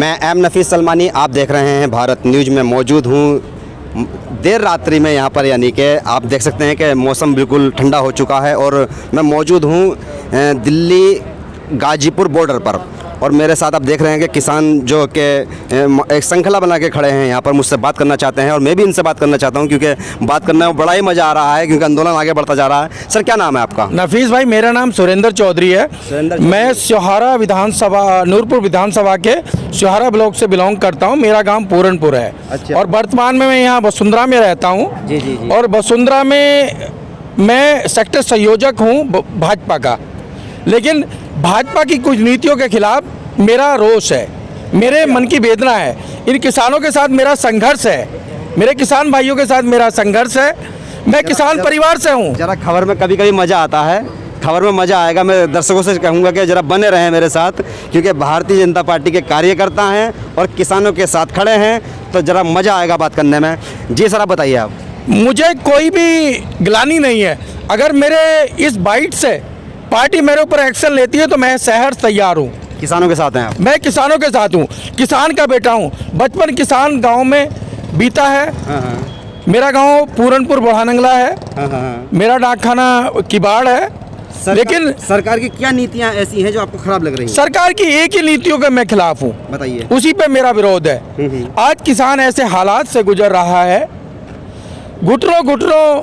मैं एम नफीस सलमानी, आप देख रहे हैं भारत न्यूज़ में मौजूद हूँ देर रात्रि में यहाँ पर, यानी कि आप देख सकते हैं कि मौसम बिल्कुल ठंडा हो चुका है और मैं मौजूद हूँ दिल्ली गाजीपुर बॉर्डर पर। और मेरे साथ आप देख रहे हैं कि किसान जो कि एक श्रृंखला बना के खड़े हैं यहाँ पर, मुझसे बात करना चाहते हैं और मैं भी इनसे बात करना चाहता हूँ क्योंकि बात करने में बड़ा ही मज़ा आ रहा है क्योंकि आंदोलन आगे बढ़ता जा रहा है। सर क्या नाम है आपका? नफीस भाई, मेरा नाम सुरेंद्र चौधरी है। मैं स्योहारा विधानसभा, नूरपुर विधानसभा के स्योहारा ब्लॉक से बिलोंग करता हूँ। मेरा गांव पूरनपुर है। अच्छा। और वर्तमान में मैं यहाँ वसुंधरा में रहता हूँ। जी जी जी। और वसुंधरा में मैं सेक्टर संयोजक हूँ भाजपा का। लेकिन भाजपा की कुछ नीतियों के खिलाफ मेरा रोष है, मेरे मन की वेदना है। इन किसानों के साथ मेरा संघर्ष है, मेरे किसान भाइयों के साथ मेरा संघर्ष है। मैं किसान परिवार से हूँ। जरा खबर में कभी कभी मज़ा आता है, खबर में मज़ा आएगा। मैं दर्शकों से कहूँगा कि ज़रा बने रहें मेरे साथ क्योंकि भारतीय जनता पार्टी के कार्यकर्ता हैं और किसानों के साथ खड़े हैं, तो ज़रा मज़ा आएगा बात करने में। जी सर, आप बताइए। आप, मुझे कोई भी ग्लानि नहीं है। अगर मेरे इस बाइट से पार्टी मेरे ऊपर एक्शन लेती है तो मैं शहर तैयार हूँ। किसानों के साथ हैं आप? मैं किसानों के साथ हूँ, किसान का बेटा हूँ। बचपन किसान गांव में बीता है। मेरा गांव पूरनपुर बुढ़ानंगला है। मेरा डाकखाना किबाड़ है। लेकिन सरकार की क्या नीतियाँ ऐसी हैं जो आपको खराब लग रही हैं? सरकार की एक ही नीतियों के मैं खिलाफ हूँ। बताइए। उसी पे मेरा विरोध है। आज किसान ऐसे हालात से गुजर रहा है, घुटनों घुटनों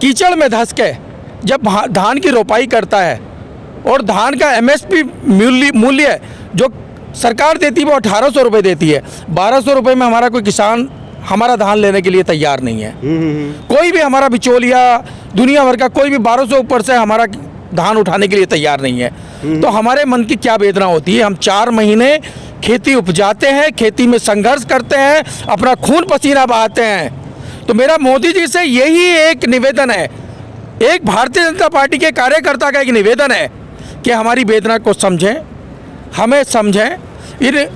कीचड़ में धंस के जब धान की रोपाई करता है और धान का एमएसपी मूल्य जो सरकार देती है वो 1800 रुपये देती है। 1200 रुपये में हमारा कोई किसान हमारा धान लेने के लिए तैयार नहीं है। कोई भी हमारा बिचौलिया दुनिया भर का कोई भी 1200 ऊपर से हमारा धान उठाने के लिए तैयार नहीं है। तो हमारे मन की क्या वेदना होती है। हम 4 महीने खेती उपजाते हैं, खेती में संघर्ष करते हैं, अपना खून पसीना बहाते हैं। तो मेरा मोदी जी से यही एक निवेदन है, एक भारतीय जनता पार्टी के कार्यकर्ता का एक निवेदन है कि हमारी वेदना को समझें, हमें समझें, इन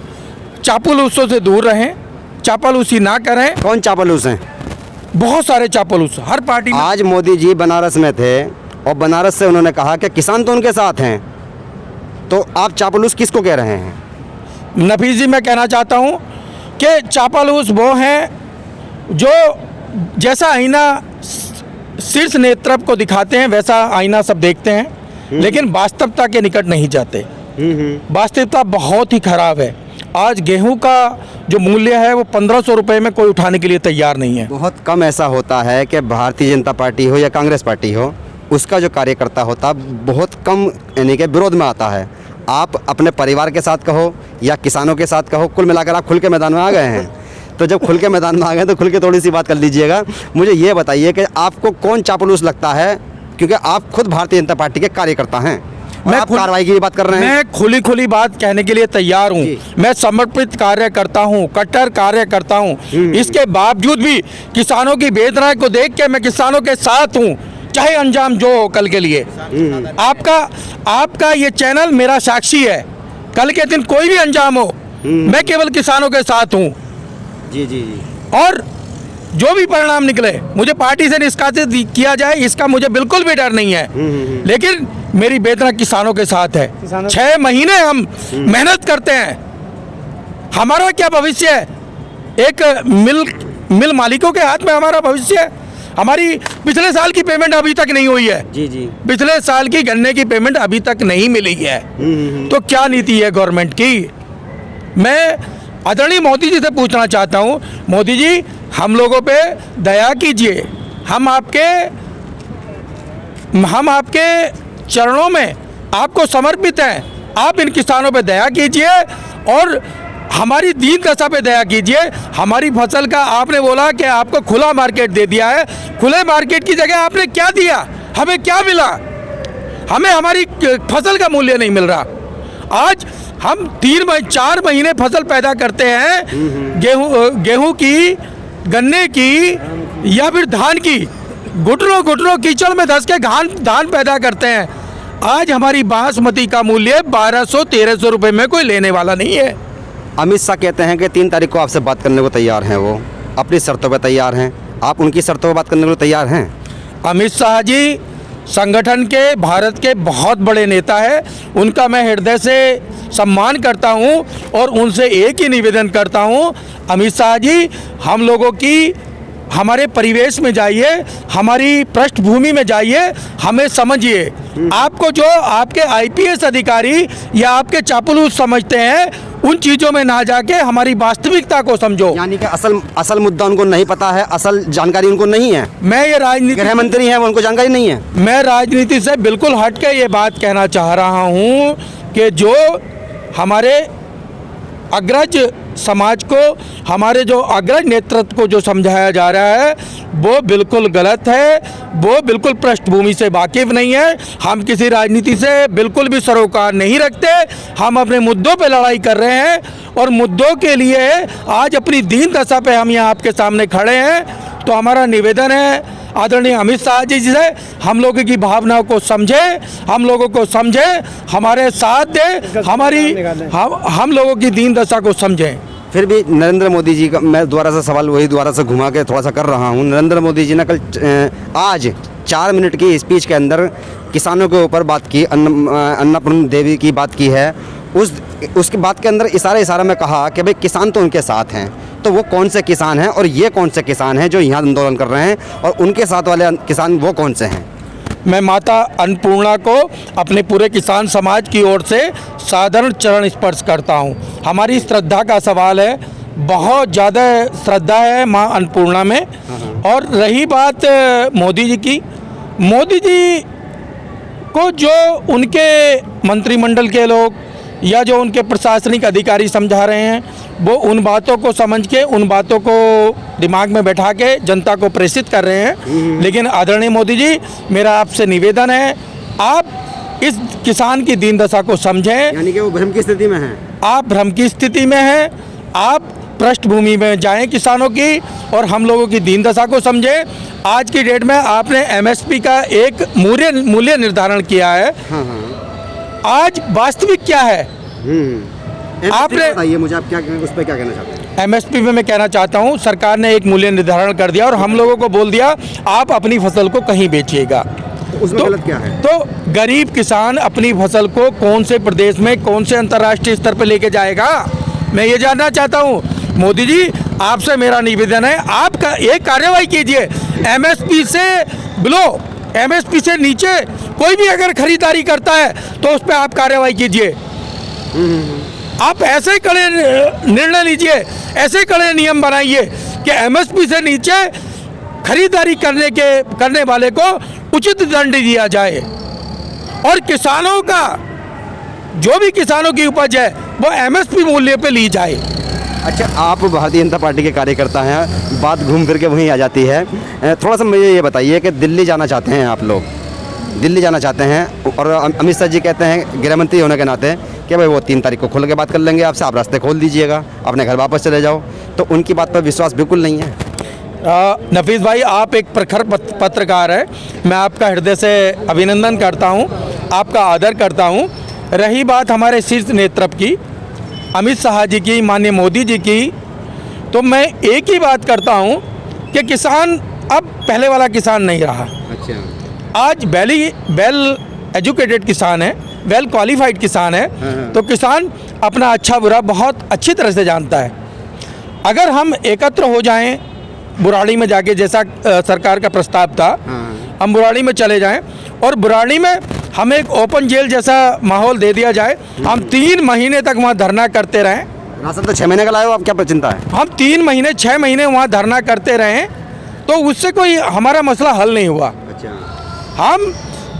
चापलूसों से दूर रहें, चापलूसी ना करें। कौन चापलूस हैं? बहुत सारे चापलूस हर पार्टी में। आज मोदी जी बनारस में थे और बनारस से उन्होंने कहा कि किसान तो उनके साथ हैं, तो आप चापलूस किसको कह रहे हैं? नफीस जी, मैं कहना चाहता हूँ कि चापलूस वो हैं जो जैसा आईना शीर्ष नेतृत्व को दिखाते हैं वैसा आईना सब देखते हैं, लेकिन वास्तविकता के निकट नहीं जाते। वास्तविकता बहुत ही खराब है। आज गेहूं का जो मूल्य है वो 1500 रुपये में कोई उठाने के लिए तैयार नहीं है। बहुत कम ऐसा होता है कि भारतीय जनता पार्टी हो या कांग्रेस पार्टी हो, उसका जो कार्यकर्ता होता बहुत कम यानी कि विरोध में आता है। आप अपने परिवार के साथ कहो या किसानों के साथ कहो, कुल मिलाकर आप खुल के मैदान में आ गए हैं। तो जब खुल के मैदान में आ गए तो खुल के थोड़ी सी बात कर लीजिएगा। मुझे ये बताइए कि आपको कौन चापलूस लगता है, क्योंकि आप खुद भारतीय जनता पार्टी के कार्यकर्ता हैं। मैं कार्रवाई की बात कर रहे हैं। मैं खुली बात कहने के लिए तैयार हूँ। मैं समर्पित कार्य करता हूँ, कट्टर कार्य करता हूँ। इसके बावजूद भी किसानों की वेदना को देख के मैं किसानों के साथ हूँ, चाहे अंजाम जो हो कल के लिए। आपका ये चैनल मेरा साक्षी है। कल के दिन कोई भी अंजाम हो, मैं केवल किसानों के साथ हूँ। जी जी जी। और जो भी परिणाम निकले, मुझे पार्टी से निष्कासित किया जाए इसका मुझे बिल्कुल भी डर नहीं है। लेकिन मेरी वेदना किसानों के साथ है। 6 महीने हम मेहनत करते हैं, हमारा क्या भविष्य है? एक मिल मालिकों के हाथ में हमारा भविष्य है। हमारी पिछले साल की पेमेंट अभी तक नहीं हुई है। जी जी। पिछले साल की गन्ने की पेमेंट अभी तक नहीं मिली है। तो क्या नीति है गवर्नमेंट की? मैं आदरणीय मोदी जी से पूछना चाहता हूँ, मोदी जी हम लोगों पे दया कीजिए। हम आपके चरणों में आपको समर्पित हैं। आप इन किसानों पे दया कीजिए और हमारी दीन दशा पे दया कीजिए। हमारी फसल का आपने बोला कि आपको खुला मार्केट दे दिया है। खुले मार्केट की जगह आपने क्या दिया? हमें क्या मिला? हमें हमारी फसल का मूल्य नहीं मिल रहा। आज हम 4 महीने फसल पैदा करते हैं, गेहूं की, गन्ने की या फिर धान की, घुटनों कीचड़ में धंस के धान पैदा करते हैं। आज हमारी बासमती का मूल्य 1200-1300 रुपये में कोई लेने वाला नहीं है। अमित शाह कहते हैं कि 3 तारीख को आपसे बात करने को तैयार हैं, वो अपनी शर्तों पर तैयार हैं। आप उनकी शर्तों पर बात करने को तैयार हैं? अमित शाह जी संगठन के, भारत के बहुत बड़े नेता है। उनका मैं हृदय से सम्मान करता हूं और उनसे एक ही निवेदन करता हूं, अमित शाह जी, हम लोगों की हमारे परिवेश में जाइए, हमारी पृष्ठभूमि में जाइए, हमें समझिए। आपको जो आपके आईपीएस अधिकारी या आपके चापलूस समझते हैं, उन चीज़ों में ना जाके हमारी वास्तविकता को समझो। यानी कि असल मुद्दा उनको नहीं पता है, असल जानकारी उनको नहीं है। मैं ये राजनीति, गृह मंत्री हैं, वो उनको जानकारी नहीं है। मैं राजनीति से बिल्कुल हट के ये बात कहना चाह रहा हूँ कि जो हमारे अग्रज समाज को, हमारे जो अग्रज नेतृत्व को जो समझाया जा रहा है, वो बिल्कुल गलत है, वो बिल्कुल पृष्ठभूमि से वाकिफ़ नहीं है। हम किसी राजनीति से बिल्कुल भी सरोकार नहीं रखते, हम अपने मुद्दों पे लड़ाई कर रहे हैं और मुद्दों के लिए आज अपनी दीन दशा पे हम यहाँ आपके सामने खड़े हैं। तो हमारा निवेदन है आदरणीय अमित शाह जी से, हम लोगों की भावनाओं को समझे, हम लोगों को समझे, हमारे साथ दे, हम लोगों की दीन दशा को समझें। फिर भी नरेंद्र मोदी जी का मैं दोबारा से सवाल वही दोबारा से घुमा के थोड़ा सा कर रहा हूँ। नरेंद्र मोदी जी ने आज 4 मिनट की स्पीच के अंदर किसानों के ऊपर बात की, अन्नपूर्णा देवी की बात की है। उसकी बात के अंदर इशारा में कहा कि भाई किसान तो उनके साथ हैं। तो वो कौन से किसान हैं और ये कौन से किसान हैं जो यहाँ आंदोलन कर रहे हैं, और उनके साथ वाले किसान वो कौन से हैं? मैं माता अन्नपूर्णा को अपने पूरे किसान समाज की ओर से साधारण चरण स्पर्श करता हूं। हमारी श्रद्धा का सवाल है, बहुत ज़्यादा श्रद्धा है माँ अन्नपूर्णा में। और रही बात मोदी जी की, मोदी जी को जो उनके मंत्रिमंडल के लोग या जो उनके प्रशासनिक अधिकारी समझा रहे हैं, वो उन बातों को समझ के, उन बातों को दिमाग में बैठा के जनता को प्रेषित कर रहे हैं। लेकिन आदरणीय मोदी जी, मेरा आपसे निवेदन है, आप इस किसान की दीन दशा को समझें। यानी कि वो भ्रम की स्थिति में हैं। आप भ्रम की स्थिति में हैं, आप पृष्ठभूमि में जाएं किसानों की और हम लोगों की दीन दशा को समझें। आज की डेट में आपने एमएसपी का एक मूल्य निर्धारण किया है। आज वास्तविक क्या है आपने बताइए मुझे, आप क्या उस पर क्या कहना चाहते हैं? एमएसपी में मैं कहना चाहता हूं, सरकार ने एक मूल्य निर्धारण कर दिया और हम लोगों को बोल दिया आप अपनी फसल को कहीं बेचिएगा। तो उसमें गलत क्या है? तो गरीब किसान अपनी फसल को कौन से प्रदेश में, कौन से अंतर्राष्ट्रीय स्तर पर लेके जाएगा, मैं ये जानना चाहता हूं। मोदी जी, आपसे मेरा निवेदन है, आप एक कार्रवाई कीजिए, एमएसपी से बिलो, एमएसपी से नीचे कोई भी अगर खरीदारी करता है तो उस पर आप कार्रवाई कीजिए। आप ऐसे कड़े निर्णय लीजिए, ऐसे कड़े नियम बनाइए कि एमएसपी से नीचे खरीदारी करने वाले को उचित दंड दिया जाए और किसानों का जो भी किसानों की उपज है वो एमएसपी मूल्य पे ली जाए। अच्छा, आप भारतीय जनता पार्टी के कार्यकर्ता हैं, बात घूम फिर के वहीं आ जाती है। थोड़ा सा मुझे ये बताइए कि दिल्ली जाना चाहते हैं आप लोग, दिल्ली जाना चाहते हैं और अमित शाह जी कहते हैं गृह मंत्री होने के नाते कि भाई वो 3 तारीख को खुल के बात कर लेंगे आपसे, आप रास्ते खोल दीजिएगा, अपने घर वापस चले जाओ। तो उनकी बात पर विश्वास बिल्कुल नहीं है। नफीस भाई, आप एक प्रखर पत्रकार हैं, मैं आपका हृदय से अभिनंदन करता हूं, आपका आदर करता हूं। रही बात हमारे शीर्ष नेतृत्व की, अमित शाह जी की, माननीय मोदी जी की, तो मैं एक ही बात करता हूं कि किसान अब पहले वाला किसान नहीं रहा। अच्छा, आज वेल एजुकेटेड किसान है, वेल क्वालिफाइड किसान है। तो किसान अपना अच्छा बुरा बहुत अच्छी तरह से जानता है। अगर हम एकत्र हो जाएं बुराड़ी में जाके, जैसा सरकार का प्रस्ताव था, हम बुराड़ी में चले जाएं और बुराड़ी में हमें एक ओपन जेल जैसा माहौल दे दिया जाए, हम 3 महीने तक वहाँ धरना करते रहें। राशन तो 6 महीने का लाए हो, आप क्या चिंता है? हम 3 महीने 6 महीने वहाँ धरना करते रहें तो उससे कोई हमारा मसला हल नहीं हुआ। अच्छा, हम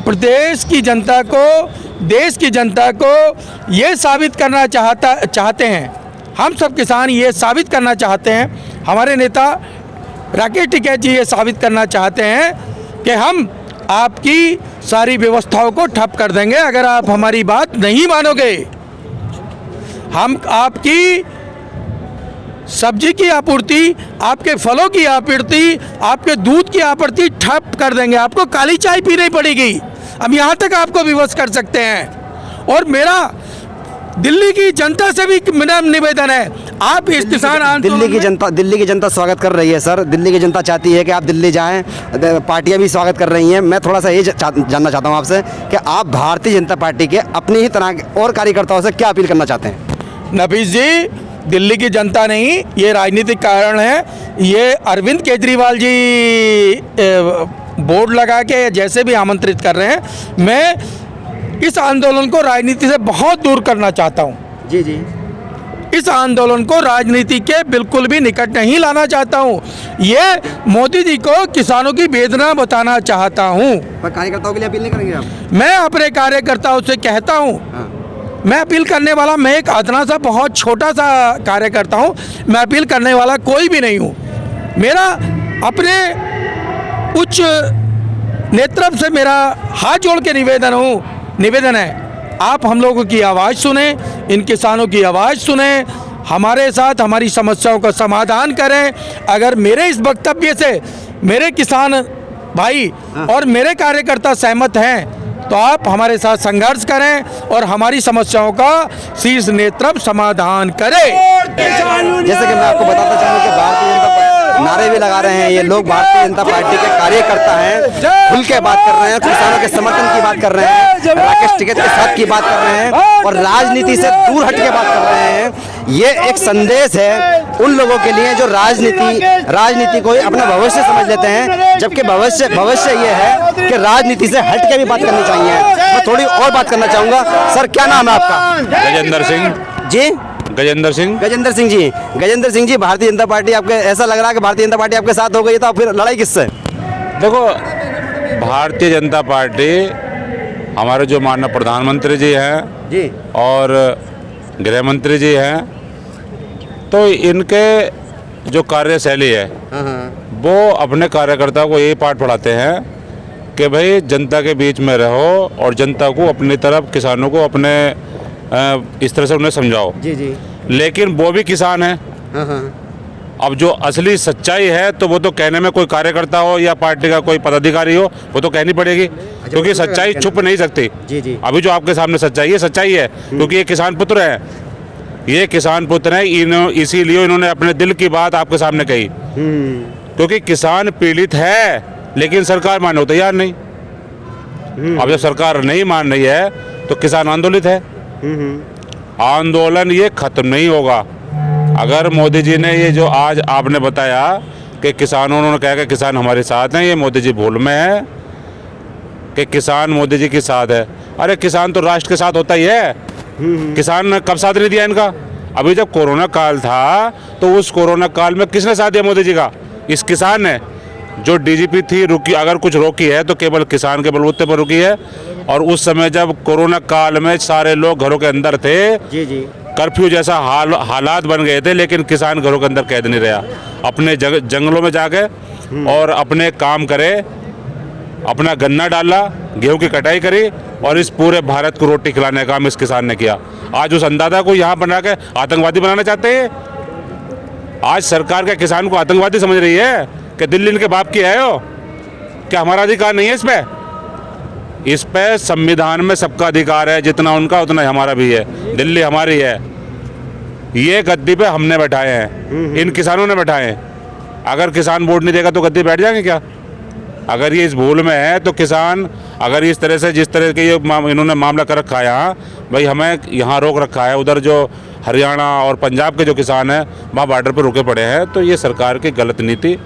प्रदेश की जनता को, देश की जनता को ये साबित करना चाहते हैं, हम सब किसान ये साबित करना चाहते हैं, हमारे नेता राकेश टिकैत जी ये साबित करना चाहते हैं कि हम आपकी सारी व्यवस्थाओं को ठप कर देंगे अगर आप हमारी बात नहीं मानोगे। हम आपकी सब्जी की आपूर्ति, आपके फलों की आपूर्ति, आपके दूध की आपूर्ति ठप कर देंगे, आपको काली चाय पीनी पड़ेगी। अब यहाँ तक आपको विवश कर सकते हैं। और मेरा दिल्ली की जनता से भी मेरा निवेदन है, आप इस किसान आंदोलन दिल्ली की जनता स्वागत कर रही है सर। दिल्ली की जनता चाहती है कि आप दिल्ली जाएं, पार्टियां भी स्वागत कर रही हैं। मैं थोड़ा सा ये जानना चाहता हूं आपसे कि आप भारतीय जनता पार्टी के अपनी ही तरह के और कार्यकर्ताओं से क्या अपील करना चाहते हैं? नफीस जी, दिल्ली की जनता नहीं, ये राजनीतिक कारण है। ये अरविंद केजरीवाल जी बोर्ड लगा के जैसे भी आमंत्रित कर रहे हैं, मैं इस आंदोलन को राजनीति से बहुत दूर करना चाहता हूँ। जी जी, इस आंदोलन को राजनीति के बिल्कुल भी निकट नहीं लाना चाहता हूँ। ये मोदी जी को किसानों की वेदना बताना चाहता हूँ। पर कार्यकर्ताओं के लिए अपील नहीं करेंगे आप? मैं अपने कार्यकर्ताओं से कहता हूँ, मैं अपील करने वाला, मैं एक अदना सा बहुत छोटा सा कार्यकर्ता हूँ। मैं अपील करने वाला कोई भी नहीं हूँ। मेरा अपने उच्च नेतृत्व से मेरा हाथ जोड़ के निवेदन है, आप हम लोगों की आवाज़ सुने, इन किसानों की आवाज़ सुने, हमारे साथ हमारी समस्याओं का समाधान करें। अगर मेरे इस वक्तव्य से मेरे किसान भाई और मेरे कार्यकर्ता सहमत हैं तो आप हमारे साथ संघर्ष करें और हमारी समस्याओं का शीर्ष नेतृत्व समाधान करें। जैसे कि मैं आपको बताता चाहूँ कि भारतीय जनता पार्टी नारे भी लगा रहे हैं ये लोग, भारतीय जनता पार्टी के कार्यकर्ता हैं, खुल के बात कर रहे हैं, किसानों के समर्थन की बात कर रहे हैं, राकेश टिकैत के साथ की बात कर रहे हैं और राजनीति से दूर हट के बात कर रहे हैं। ये एक संदेश है उन लोगों के लिए जो राजनीति को ही अपना भविष्य समझ लेते हैं, जबकि भविष्य ये है कि राजनीति से हट के भी बात करनी चाहिए। मैं थोड़ी और बात करना चाहूँगा। सर, क्या नाम है आपका? गजेंद्र सिंह जी, गजेंद्र सिंह। गजेंद्र सिंह जी, भारतीय जनता पार्टी आपके, ऐसा लग रहा है कि भारतीय जनता पार्टी आपके साथ हो गई, तो फिर लड़ाई किससे? देखो, भारतीय जनता पार्टी हमारे जो माननीय प्रधानमंत्री जी हैं जी और गृह मंत्री जी हैं, तो इनके जो कार्यशैली है वो अपने कार्यकर्ताओं को यही पाठ पढ़ाते हैं कि भाई जनता के बीच में रहो और जनता को अपनी तरफ, किसानों को अपने इस तरह से उन्हें समझाओ। जी जी, लेकिन वो भी किसान हैं। अब जो असली सच्चाई है तो वो तो कहने में, कोई कार्यकर्ता हो या पार्टी का कोई पदाधिकारी हो, वो तो कहनी पड़ेगी, क्योंकि सच्चाई छुप नहीं सकती। जी जी, अभी जो आपके सामने सच्चाई है, सच्चाई है, क्योंकि ये किसान पुत्र है, ये किसान पुत्र है, इसीलिए इन्होंने अपने दिल की बात आपके सामने कही, क्योंकि किसान पीड़ित है लेकिन सरकार मानने को तैयार नहीं। अब जब सरकार नहीं मान रही है तो किसान आंदोलित है। आंदोलन ये खत्म नहीं होगा। अगर मोदी जी ने ये जो आज आपने बताया कि किसानों, उन्होंने कहा कि किसान हमारे साथ हैं, ये मोदी जी भूल में है कि किसान मोदी जी के साथ है। अरे किसान तो राष्ट्र के साथ होता ही है। किसान ने कब साथ नहीं दिया इनका? अभी जब कोरोना काल था तो उस कोरोना काल में किसने साथ दिया मोदी जी का? इस किसान ने। जो डीजीपी थी रुकी, अगर कुछ रोकी है तो केवल किसान के बलबूते पर रुकी है। और उस समय जब कोरोना काल में सारे लोग घरों के अंदर थे, जी जी, कर्फ्यू जैसा हालात बन गए थे, लेकिन किसान घरों के अंदर कैद नहीं रहा, अपने जंगलों में जाके और अपने काम करे, अपना गन्ना डाला, गेहूं की कटाई करी और इस पूरे भारत को रोटी खिलाने का काम इस किसान ने किया। आज उस अंदाजा को यहाँ बना के आतंकवादी बनाना चाहते हैं। आज सरकार के किसान को आतंकवादी समझ रही है कि दिल्ली इनके बाप की है हो, क्या हमारा अधिकार नहीं है इस पे? इस पे संविधान में सबका अधिकार है, जितना उनका उतना हमारा भी है। दिल्ली हमारी है। ये गद्दी पे हमने बैठाए हैं, इन किसानों ने बैठाए हैं। अगर किसान वोट नहीं देगा तो गद्दी बैठ जाएंगे क्या? अगर ये इस भूल में है तो किसान, अगर इस तरह से, जिस तरह के ये इन्होंने मामला कर रखा है यहाँ, भाई हमें यहाँ रोक रखा है, उधर जो हरियाणा और पंजाब के जो किसान हैं वहाँ बॉर्डर पर रुके पड़े हैं, तो ये सरकार की गलत नीति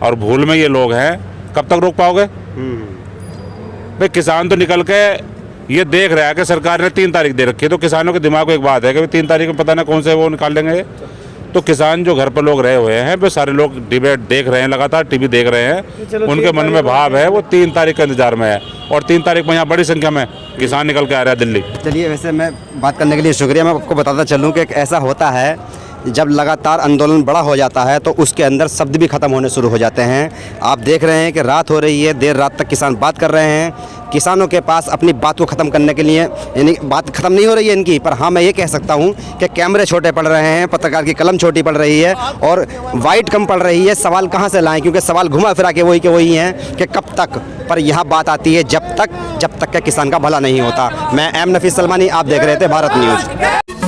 और भूल में ये लोग हैं। कब तक रोक पाओगे? भाई किसान तो निकल के ये देख रहा है कि सरकार ने 3 तारीख दे रखी है, तो किसानों के दिमाग में एक बात है कि 3 तारीख में पता ना कौन से वो निकाल देंगे। तो किसान जो घर पर लोग रहे हुए हैं, वो सारे लोग डिबेट देख रहे हैं, लगातार टीवी देख रहे हैं, उनके मन में भाव है, वो 3 तारीख का इंतजार में है। और 3 तारीख में यहाँ बड़ी संख्या में किसान निकल के आ रहा है दिल्ली। चलिए, वैसे मैं बात करने के लिए शुक्रिया। मैं आपको बताता चलूँ कि ऐसा होता है, जब लगातार आंदोलन बड़ा हो जाता है तो उसके अंदर शब्द भी ख़त्म होने शुरू हो जाते हैं। आप देख रहे हैं कि रात हो रही है, देर रात तक किसान बात कर रहे हैं। किसानों के पास अपनी बात को ख़त्म करने के लिए, यानी बात ख़त्म नहीं हो रही है इनकी, पर हाँ मैं ये कह सकता हूँ कि कैमरे छोटे पड़ रहे हैं, पत्रकार की कलम छोटी पड़ रही है और वाइट कम पड़ रही है। सवाल कहाँ से लाएं, क्योंकि सवाल घुमा फिरा के वही हैं कि कब तक। पर यहाँ बात आती है जब तक के किसान का भला नहीं होता। मैं एम नफीस सलमानी, आप देख रहे थे भारत न्यूज़।